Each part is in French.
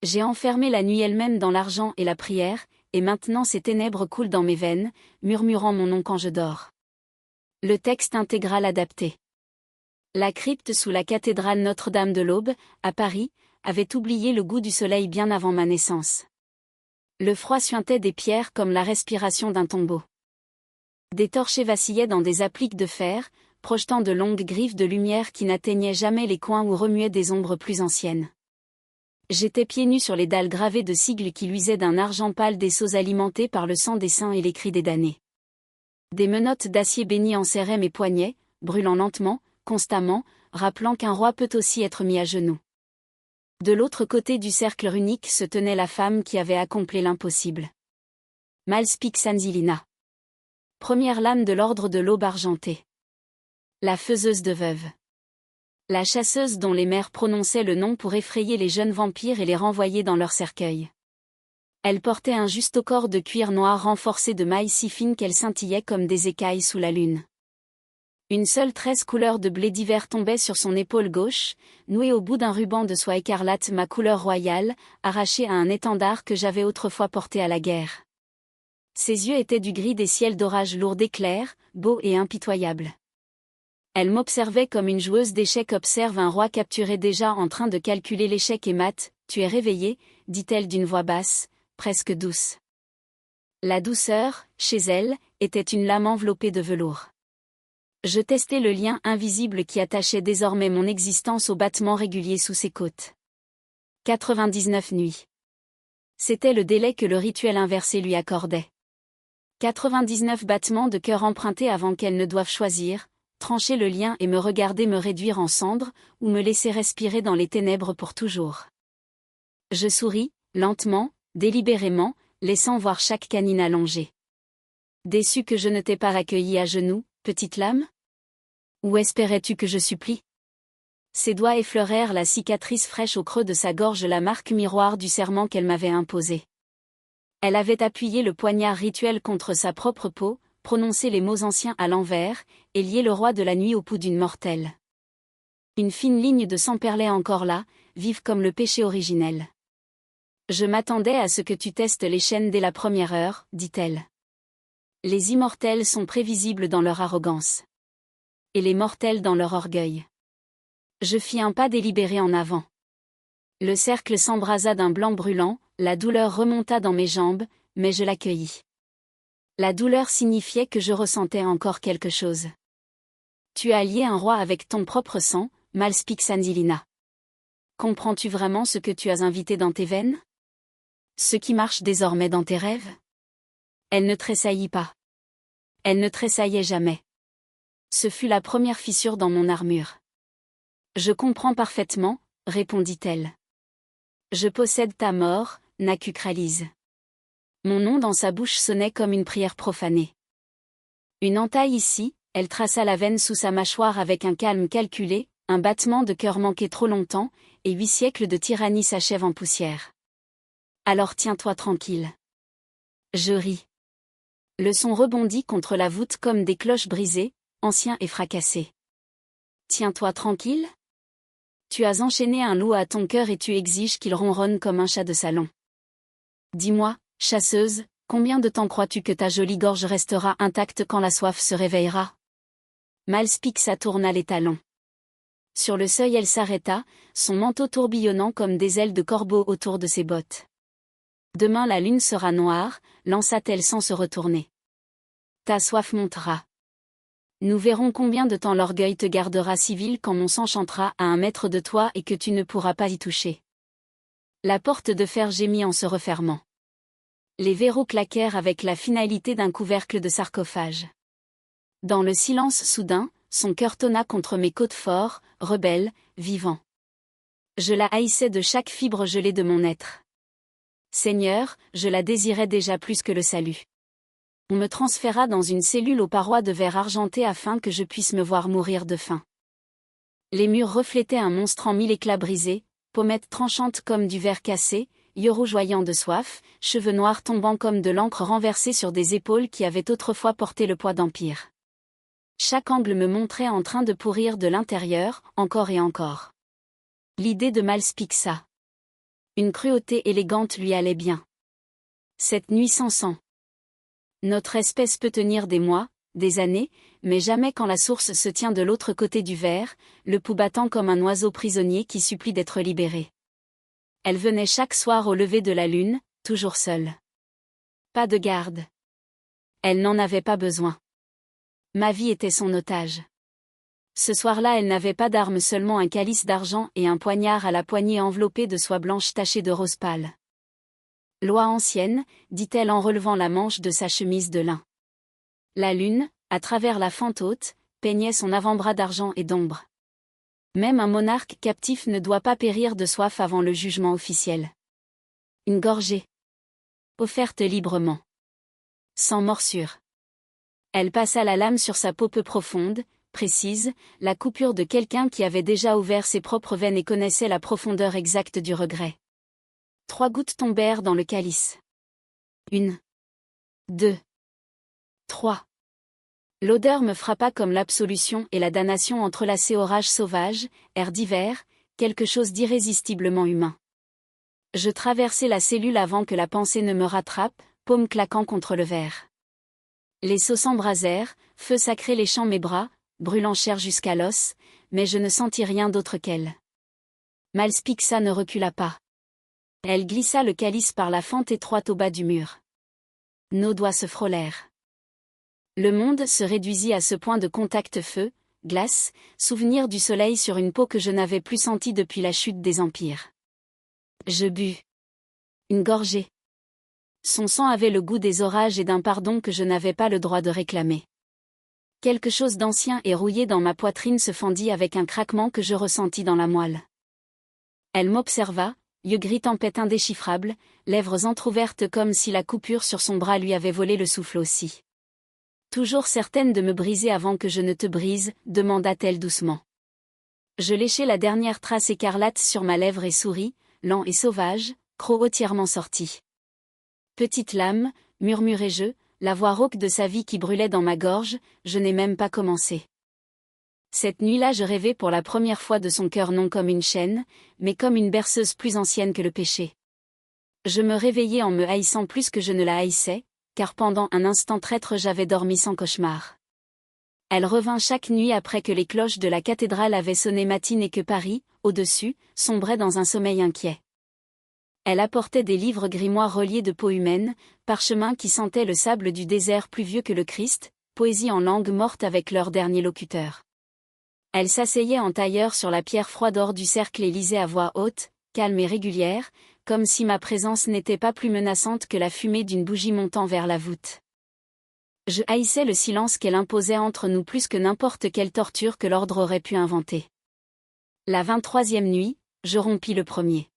J'ai enfermé la nuit elle-même dans l'argent et la prière, et maintenant ces ténèbres coulent dans mes veines, murmurant mon nom quand je dors. Le texte intégral adapté. La crypte sous la cathédrale Notre-Dame de l'Aube, à Paris, avait oublié le goût du soleil bien avant ma naissance. Le froid suintait des pierres comme la respiration d'un tombeau. Des torchers vacillaient dans des appliques de fer, projetant de longues griffes de lumière qui n'atteignaient jamais les coins où remuaient des ombres plus anciennes. J'étais pieds nus sur les dalles gravées de sigles qui luisaient d'un argent pâle, des seaux alimentés par le sang des saints et les cris des damnés. Des menottes d'acier béni enserraient mes poignets, brûlant lentement, constamment, rappelant qu'un roi peut aussi être mis à genoux. De l'autre côté du cercle runique se tenait la femme qui avait accompli l'impossible. Malspix Anzilina. Première lame de l'ordre de l'Aube argentée. La faiseuse de veuves. La chasseuse dont les mères prononçaient le nom pour effrayer les jeunes vampires et les renvoyer dans leur cercueil. Elle portait un juste corps de cuir noir renforcé de mailles si fines qu'elles scintillaient comme des écailles sous la lune. Une seule tresse couleur de blé d'hiver tombait sur son épaule gauche, nouée au bout d'un ruban de soie écarlate, ma couleur royale, arrachée à un étendard que j'avais autrefois porté à la guerre. Ses yeux étaient du gris des ciels d'orage lourds d'éclairs, beaux et impitoyables. Elle m'observait comme une joueuse d'échecs observe un roi capturé déjà en train de calculer l'échec et mat. « Tu es réveillé » dit-elle d'une voix basse, presque douce. La douceur, chez elle, était une lame enveloppée de velours. Je testais le lien invisible qui attachait désormais mon existence au battement régulier sous ses côtes. 99 nuits. C'était le délai que le rituel inversé lui accordait. 99 battements de cœur empruntés avant qu'elle ne doive choisir, trancher le lien et me regarder me réduire en cendres, ou me laisser respirer dans les ténèbres pour toujours. Je souris, lentement, délibérément, laissant voir chaque canine allongée. Déçu que je ne t'ai pas accueilli à genoux, petite lame ? Ou espérais-tu que je supplie ? Ses doigts effleurèrent la cicatrice fraîche au creux de sa gorge, la marque miroir du serment qu'elle m'avait imposé. Elle avait appuyé le poignard rituel contre sa propre peau, prononcé les mots anciens à l'envers, et lié le roi de la nuit au pouls d'une mortelle. Une fine ligne de sang perlait encore là, vive comme le péché originel. Je m'attendais à ce que tu testes les chaînes dès la première heure, dit-elle. Les immortels sont prévisibles dans leur arrogance. Et les mortels dans leur orgueil. Je fis un pas délibéré en avant. Le cercle s'embrasa d'un blanc brûlant, la douleur remonta dans mes jambes, mais je l'accueillis. La douleur signifiait que je ressentais encore quelque chose. Tu as lié un roi avec ton propre sang, Malspix Anzilina. Comprends-tu vraiment ce que tu as invité dans tes veines ? Ce qui marche désormais dans tes rêves ? Elle ne tressaillit pas. Elle ne tressaillait jamais. Ce fut la première fissure dans mon armure. Je comprends parfaitement, répondit-elle. Je possède ta mort, Nacucralise. Mon nom dans sa bouche sonnait comme une prière profanée. Une entaille ici, elle traça la veine sous sa mâchoire avec un calme calculé, un battement de cœur manqué trop longtemps, et 8 siècles de tyrannie s'achèvent en poussière. Alors tiens-toi tranquille. Je ris. Le son rebondit contre la voûte comme des cloches brisées, anciens et fracassés. Tiens-toi tranquille ? Tu as enchaîné un loup à ton cœur et tu exiges qu'il ronronne comme un chat de salon. Dis-moi, chasseuse, combien de temps crois-tu que ta jolie gorge restera intacte quand la soif se réveillera ? Malspixa tourna les talons. Sur le seuil elle s'arrêta, son manteau tourbillonnant comme des ailes de corbeau autour de ses bottes. Demain la lune sera noire, lança-t-elle sans se retourner. Ta soif montera. Nous verrons combien de temps l'orgueil te gardera civil quand mon sang chantera à 1 mètre de toi et que tu ne pourras pas y toucher. La porte de fer gémit en se refermant. Les verrous claquèrent avec la finalité d'un couvercle de sarcophage. Dans le silence soudain, son cœur tonna contre mes côtes forts, rebelle, vivant. Je la haïssais de chaque fibre gelée de mon être. Seigneur, je la désirais déjà plus que le salut. On me transféra dans une cellule aux parois de verre argenté afin que je puisse me voir mourir de faim. Les murs reflétaient un monstre en 1000 éclats brisés, pommettes tranchantes comme du verre cassé, yeux rougeoyants de soif, cheveux noirs tombant comme de l'encre renversée sur des épaules qui avaient autrefois porté le poids d'empire. Chaque angle me montrait en train de pourrir de l'intérieur, encore et encore. L'idée de Malspixa. Une cruauté élégante lui allait bien. Cette nuit sans sang. Notre espèce peut tenir des mois, des années, mais jamais quand la source se tient de l'autre côté du verre, le pouls battant comme un oiseau prisonnier qui supplie d'être libéré. Elle venait chaque soir au lever de la lune, toujours seule. Pas de garde. Elle n'en avait pas besoin. Ma vie était son otage. Ce soir-là, elle n'avait pas d'arme, seulement un calice d'argent et un poignard à la poignée enveloppé de soie blanche tachée de rose pâle. Loi ancienne, dit-elle en relevant la manche de sa chemise de lin. La lune, à travers la fente haute, peignait son avant-bras d'argent et d'ombre. Même un monarque captif ne doit pas périr de soif avant le jugement officiel. Une gorgée. Offerte librement. Sans morsure. Elle passa la lame sur sa peau peu profonde, précise, la coupure de quelqu'un qui avait déjà ouvert ses propres veines et connaissait la profondeur exacte du regret. 3 gouttes tombèrent dans le calice. 1, 2, 3. L'odeur me frappa comme l'absolution et la damnation entrelacées orage sauvage, air d'hiver, quelque chose d'irrésistiblement humain. Je traversai la cellule avant que la pensée ne me rattrape, paume claquant contre le verre. Les seaux s'embrasèrent, feu sacré léchant mes bras, brûlant chair jusqu'à l'os, mais je ne sentis rien d'autre qu'elle. Malspixa ne recula pas. Elle glissa le calice par la fente étroite au bas du mur. Nos doigts se frôlèrent. Le monde se réduisit à ce point de contact feu, glace, souvenir du soleil sur une peau que je n'avais plus sentie depuis la chute des empires. Je bus. Une gorgée. Son sang avait le goût des orages et d'un pardon que je n'avais pas le droit de réclamer. Quelque chose d'ancien et rouillé dans ma poitrine se fendit avec un craquement que je ressentis dans la moelle. Elle m'observa, yeux gris tempête indéchiffrable, lèvres entr'ouvertes comme si la coupure sur son bras lui avait volé le souffle aussi. Toujours certaine de me briser avant que je ne te brise, demanda-t-elle doucement. Je léchai la dernière trace écarlate sur ma lèvre et souris, lent et sauvage, croc entièrement sorti. Petite lame, murmurai-je, la voix rauque de sa vie qui brûlait dans ma gorge, je n'ai même pas commencé. Cette nuit-là je rêvais pour la première fois de son cœur non comme une chaîne, mais comme une berceuse plus ancienne que le péché. Je me réveillai en me haïssant plus que je ne la haïssais, car pendant un instant traître j'avais dormi sans cauchemar. Elle revint chaque nuit après que les cloches de la cathédrale avaient sonné matine et que Paris, au-dessus, sombrait dans un sommeil inquiet. Elle apportait des livres grimoires reliés de peau humaine, parchemins qui sentaient le sable du désert plus vieux que le Christ, poésie en langue morte avec leur dernier locuteur. Elle s'asseyait en tailleur sur la pierre froide hors du cercle et lisait à voix haute, calme et régulière, comme si ma présence n'était pas plus menaçante que la fumée d'une bougie montant vers la voûte. Je haïssais le silence qu'elle imposait entre nous plus que n'importe quelle torture que l'ordre aurait pu inventer. La 23e nuit, je rompis le premier.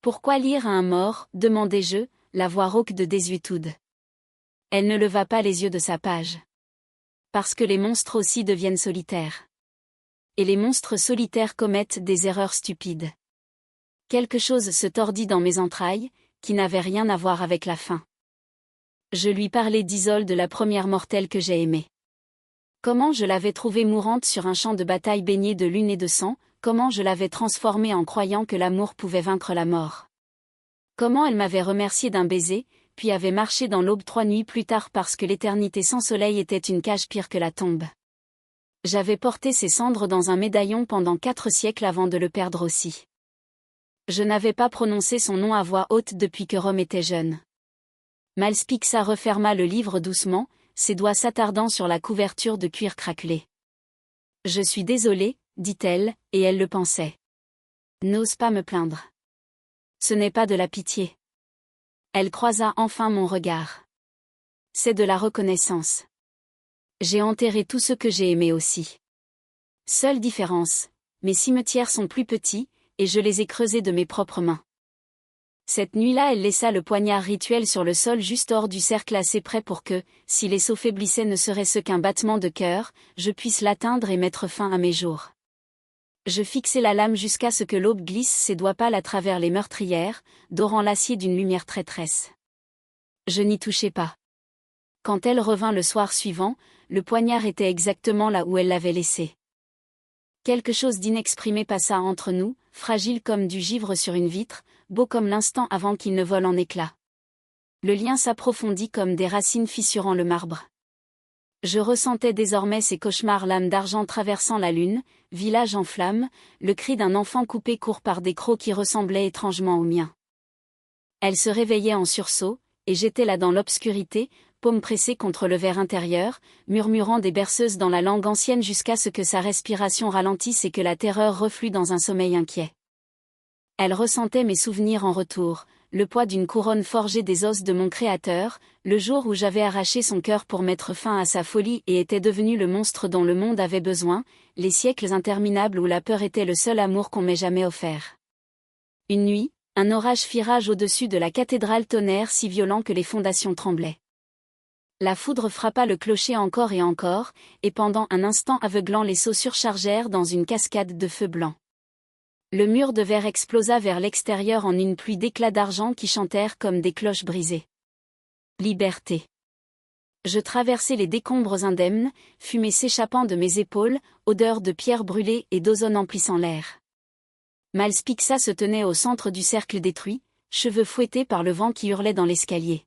Pourquoi lire à un mort, demandai-je, la voix rauque de désuétude. Elle ne leva pas les yeux de sa page. Parce que les monstres aussi deviennent solitaires. Et les monstres solitaires commettent des erreurs stupides. Quelque chose se tordit dans mes entrailles, qui n'avait rien à voir avec la faim. Je lui parlais d'Isolde, la première mortelle que j'ai aimée. Comment je l'avais trouvée mourante sur un champ de bataille baigné de lune et de sang, comment je l'avais transformée en croyant que l'amour pouvait vaincre la mort. Comment elle m'avait remercié d'un baiser, puis avait marché dans l'aube 3 nuits plus tard parce que l'éternité sans soleil était une cage pire que la tombe. J'avais porté ses cendres dans un médaillon pendant 4 siècles avant de le perdre aussi. Je n'avais pas prononcé son nom à voix haute depuis que Rome était jeune. Malspixa referma le livre doucement, ses doigts s'attardant sur la couverture de cuir craquelé. « Je suis désolée, dit-elle, et elle le pensait. N'ose pas me plaindre. Ce n'est pas de la pitié. Elle croisa enfin mon regard. C'est de la reconnaissance. J'ai enterré tout ce que j'ai aimé aussi. Seule différence, mes cimetières sont plus petits, et je les ai creusés de mes propres mains. Cette nuit-là elle laissa le poignard rituel sur le sol juste hors du cercle assez près pour que, si les sauts faiblissaient ne serait-ce qu'un battement de cœur, je puisse l'atteindre et mettre fin à mes jours. Je fixai la lame jusqu'à ce que l'aube glisse ses doigts pâles à travers les meurtrières, dorant l'acier d'une lumière traîtresse. Je n'y touchai pas. Quand elle revint le soir suivant, le poignard était exactement là où elle l'avait laissé. Quelque chose d'inexprimé passa entre nous, fragile comme du givre sur une vitre, beau comme l'instant avant qu'il ne vole en éclats. Le lien s'approfondit comme des racines fissurant le marbre. Je ressentais désormais ces cauchemars lames d'argent traversant la lune, village en flammes, le cri d'un enfant coupé court par des crocs qui ressemblaient étrangement aux miens. Elle se réveillait en sursaut, et j'étais là dans l'obscurité, paume pressée contre le verre intérieur, murmurant des berceuses dans la langue ancienne jusqu'à ce que sa respiration ralentisse et que la terreur reflue dans un sommeil inquiet. Elle ressentait mes souvenirs en retour, le poids d'une couronne forgée des os de mon créateur, le jour où j'avais arraché son cœur pour mettre fin à sa folie et était devenu le monstre dont le monde avait besoin, les siècles interminables où la peur était le seul amour qu'on m'ait jamais offert. Une nuit, un orage fit rage au-dessus de la cathédrale, tonnerre si violent que les fondations tremblaient. La foudre frappa le clocher encore et encore, et pendant un instant aveuglant les seaux surchargèrent dans une cascade de feu blanc. Le mur de verre explosa vers l'extérieur en une pluie d'éclats d'argent qui chantèrent comme des cloches brisées. Liberté. Je traversai les décombres indemnes, fumée s'échappant de mes épaules, odeur de pierre brûlée et d'ozone emplissant l'air. Malspixa se tenait au centre du cercle détruit, cheveux fouettés par le vent qui hurlait dans l'escalier.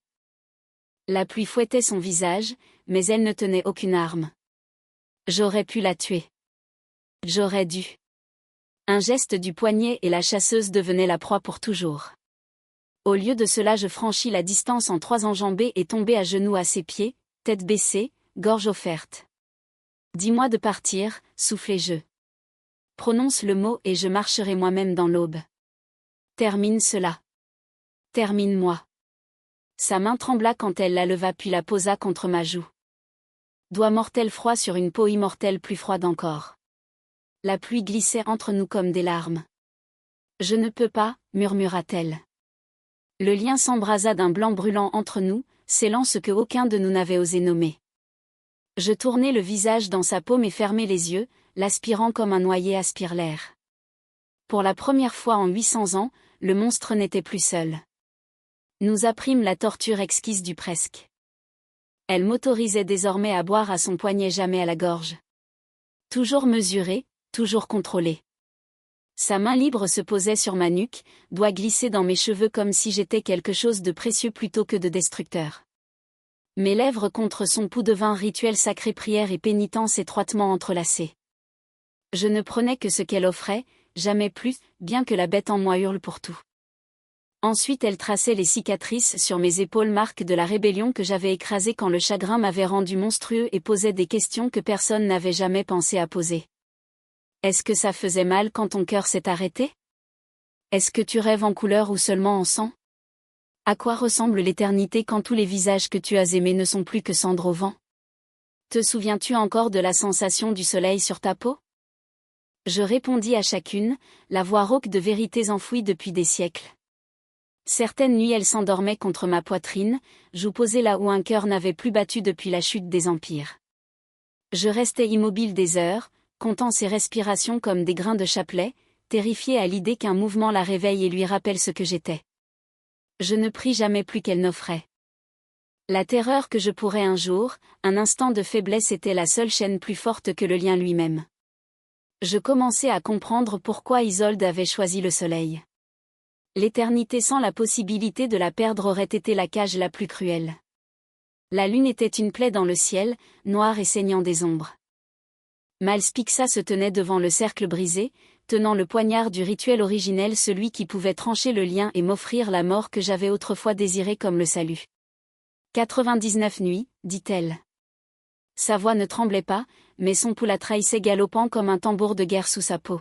La pluie fouettait son visage, mais elle ne tenait aucune arme. J'aurais pu la tuer. J'aurais dû. Un geste du poignet et la chasseuse devenait la proie pour toujours. Au lieu de cela, je franchis la distance en 3 enjambées et tombai à genoux à ses pieds, tête baissée, gorge offerte. Dis-moi de partir, soufflai-je. Prononce le mot et je marcherai moi-même dans l'aube. Termine cela. Termine-moi. Sa main trembla quand elle la leva puis la posa contre ma joue. Doigt mortel froid sur une peau immortelle plus froide encore. La pluie glissait entre nous comme des larmes. Je ne peux pas, murmura-t-elle. Le lien s'embrasa d'un blanc brûlant entre nous, scellant ce que aucun de nous n'avait osé nommer. Je tournai le visage dans sa paume et fermai les yeux, l'aspirant comme un noyer aspire l'air. Pour la première fois en 800 ans, le monstre n'était plus seul. Nous apprîmes la torture exquise du presque. Elle m'autorisait désormais à boire à son poignet, jamais à la gorge. Toujours mesuré, toujours contrôlé. Sa main libre se posait sur ma nuque, doigts glissés dans mes cheveux comme si j'étais quelque chose de précieux plutôt que de destructeur. Mes lèvres contre son pouls devinrent rituel sacré, prière et pénitence étroitement entrelacées. Je ne prenais que ce qu'elle offrait, jamais plus, bien que la bête en moi hurle pour tout. Ensuite elle traçait les cicatrices sur mes épaules, marque de la rébellion que j'avais écrasée quand le chagrin m'avait rendu monstrueux, et posait des questions que personne n'avait jamais pensé à poser. Est-ce que ça faisait mal quand ton cœur s'est arrêté? Est-ce que tu rêves en couleur ou seulement en sang? À quoi ressemble l'éternité quand tous les visages que tu as aimés ne sont plus que cendres au vent? Te souviens-tu encore de la sensation du soleil sur ta peau? Je répondis à chacune, la voix rauque de vérités enfouies depuis des siècles. Certaines nuits elle s'endormait contre ma poitrine, joue posée là où un cœur n'avait plus battu depuis la chute des empires. Je restais immobile des heures, comptant ses respirations comme des grains de chapelet, terrifiée à l'idée qu'un mouvement la réveille et lui rappelle ce que j'étais. Je ne pris jamais plus qu'elle n'offrait. La terreur que je pourrais un jour, un instant de faiblesse, était la seule chaîne plus forte que le lien lui-même. Je commençais à comprendre pourquoi Isolde avait choisi le soleil. L'éternité sans la possibilité de la perdre aurait été la cage la plus cruelle. La lune était une plaie dans le ciel, noire et saignant des ombres. Malspixa se tenait devant le cercle brisé, tenant le poignard du rituel originel, celui qui pouvait trancher le lien et m'offrir la mort que j'avais autrefois désirée comme le salut. 99 nuits, dit-elle. Sa voix ne tremblait pas, mais son pouls la trahissait, galopant comme un tambour de guerre sous sa peau.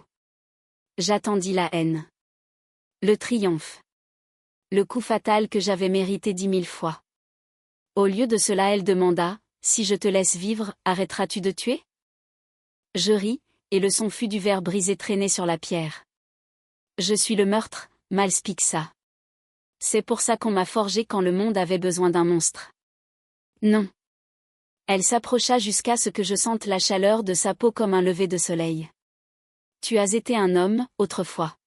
J'attendis la haine. Le triomphe. Le coup fatal que j'avais mérité 10 000 fois. Au lieu de cela, elle demanda, « Si je te laisse vivre, arrêteras-tu de tuer ?» Je ris, et le son fut du verre brisé traîné sur la pierre. Je suis le meurtre, Malspixa. C'est pour ça qu'on m'a forgé quand le monde avait besoin d'un monstre. Non. Elle s'approcha jusqu'à ce que je sente la chaleur de sa peau comme un lever de soleil. Tu as été un homme, autrefois.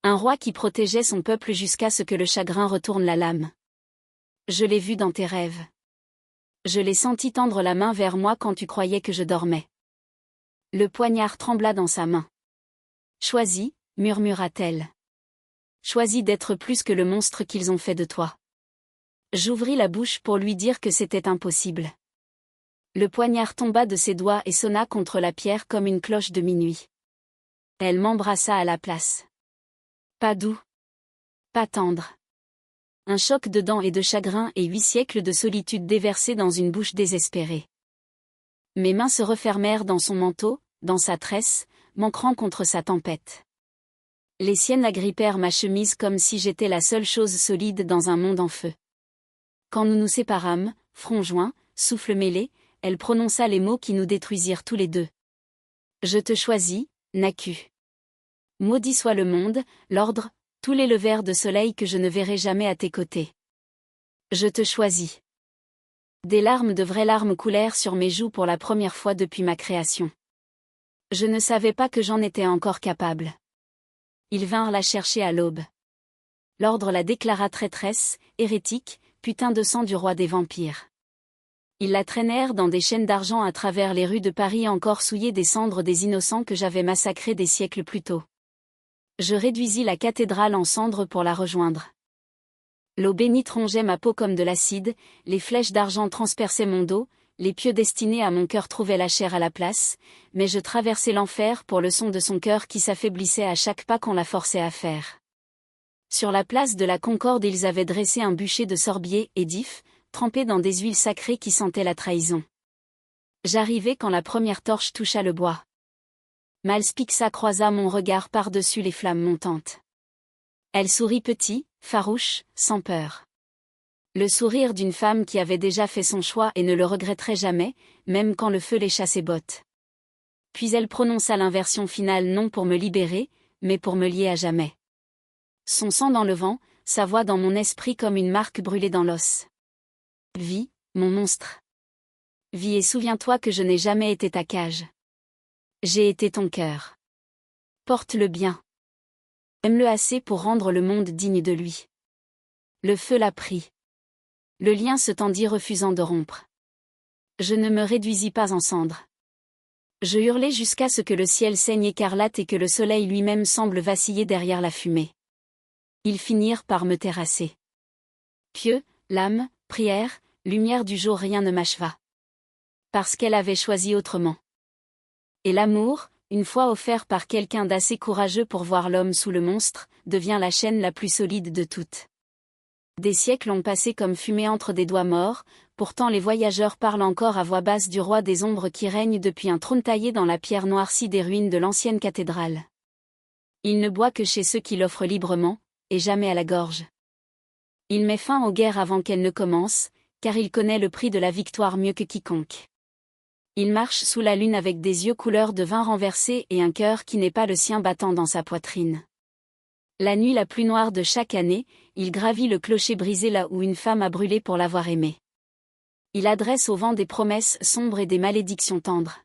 Un roi qui protégeait son peuple jusqu'à ce que le chagrin retourne la lame. Je l'ai vu dans tes rêves. Je l'ai senti tendre la main vers moi quand tu croyais que je dormais. Le poignard trembla dans sa main. Choisis, murmura-t-elle. Choisis d'être plus que le monstre qu'ils ont fait de toi. J'ouvris la bouche pour lui dire que c'était impossible. Le poignard tomba de ses doigts et sonna contre la pierre comme une cloche de minuit. Elle m'embrassa à la place. Pas doux. Pas tendre. Un choc de dents et de chagrin et 8 siècles de solitude déversés dans une bouche désespérée. Mes mains se refermèrent dans son manteau, dans sa tresse, m'ancrant contre sa tempête. Les siennes agrippèrent ma chemise comme si j'étais la seule chose solide dans un monde en feu. Quand nous nous séparâmes, front joint, souffle mêlé, elle prononça les mots qui nous détruisirent tous les deux. Je te choisis, Naku. Maudit soit le monde, l'ordre, tous les levers de soleil que je ne verrai jamais à tes côtés. Je te choisis. Des larmes de vraies larmes coulèrent sur mes joues pour la première fois depuis ma création. Je ne savais pas que j'en étais encore capable. Ils vinrent la chercher à l'aube. L'ordre la déclara traîtresse, hérétique, putain de sang du roi des vampires. Ils la traînèrent dans des chaînes d'argent à travers les rues de Paris encore souillées des cendres des innocents que j'avais massacrés des siècles plus tôt. Je réduisis la cathédrale en cendres pour la rejoindre. L'eau bénite rongeait ma peau comme de l'acide, les flèches d'argent transperçaient mon dos, les pieux destinés à mon cœur trouvaient la chair à la place, mais je traversais l'enfer pour le son de son cœur qui s'affaiblissait à chaque pas qu'on la forçait à faire. Sur la place de la Concorde ils avaient dressé un bûcher de sorbier et d'ifs, trempé dans des huiles sacrées qui sentaient la trahison. J'arrivai quand la première torche toucha le bois. Malspixa croisa mon regard par-dessus les flammes montantes. Elle sourit petit, farouche, sans peur. Le sourire d'une femme qui avait déjà fait son choix et ne le regretterait jamais, même quand le feu lécha ses bottes. Puis elle prononça l'inversion finale non pour me libérer, mais pour me lier à jamais. Son sang dans le vent, sa voix dans mon esprit comme une marque brûlée dans l'os. Vis, mon monstre. Vis et souviens-toi que je n'ai jamais été ta cage. J'ai été ton cœur. Porte-le bien. Aime-le assez pour rendre le monde digne de lui. Le feu l'a pris. Le lien se tendit refusant de rompre. Je ne me réduisis pas en cendres. Je hurlai jusqu'à ce que le ciel saigne écarlate et que le soleil lui-même semble vaciller derrière la fumée. Ils finirent par me terrasser. Pieux, l'âme, prière, lumière du jour rien ne m'acheva. Parce qu'elle avait choisi autrement. Et l'amour, une fois offert par quelqu'un d'assez courageux pour voir l'homme sous le monstre, devient la chaîne la plus solide de toutes. Des siècles ont passé comme fumée entre des doigts morts, pourtant les voyageurs parlent encore à voix basse du roi des ombres qui règne depuis un trône taillé dans la pierre noircie des ruines de l'ancienne cathédrale. Il ne boit que chez ceux qui l'offrent librement, et jamais à la gorge. Il met fin aux guerres avant qu'elles ne commencent, car il connaît le prix de la victoire mieux que quiconque. Il marche sous la lune avec des yeux couleur de vin renversé et un cœur qui n'est pas le sien battant dans sa poitrine. La nuit la plus noire de chaque année, il gravit le clocher brisé là où une femme a brûlé pour l'avoir aimé. Il adresse au vent des promesses sombres et des malédictions tendres.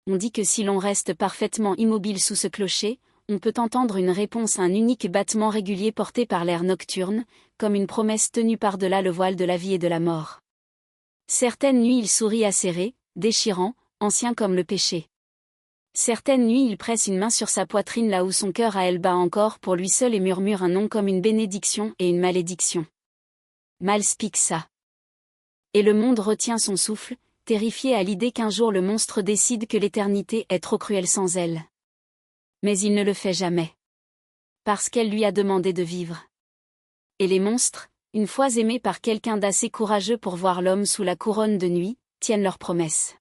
On dit que si l'on reste parfaitement immobile sous ce clocher, on peut entendre une réponse à un unique battement régulier porté par l'air nocturne, comme une promesse tenue par-delà le voile de la vie et de la mort. Certaines nuits il sourit acéré, déchirant, ancien comme le péché. Certaines nuits il presse une main sur sa poitrine là où son cœur à elle bat encore pour lui seul et murmure un nom comme une bénédiction et une malédiction. Malspixa. Et le monde retient son souffle, terrifié à l'idée qu'un jour le monstre décide que l'éternité est trop cruelle sans elle. Mais il ne le fait jamais. Parce qu'elle lui a demandé de vivre. Et les monstres, une fois aimés par quelqu'un d'assez courageux pour voir l'homme sous la couronne de nuit, tiennent leurs promesses.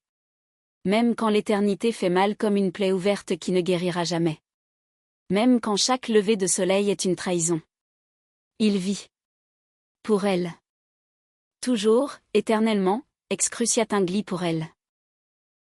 Même quand l'éternité fait mal comme une plaie ouverte qui ne guérira jamais. Même quand chaque lever de soleil est une trahison. Il vit. Pour elle. Toujours, éternellement, excruciat ingli pour elle.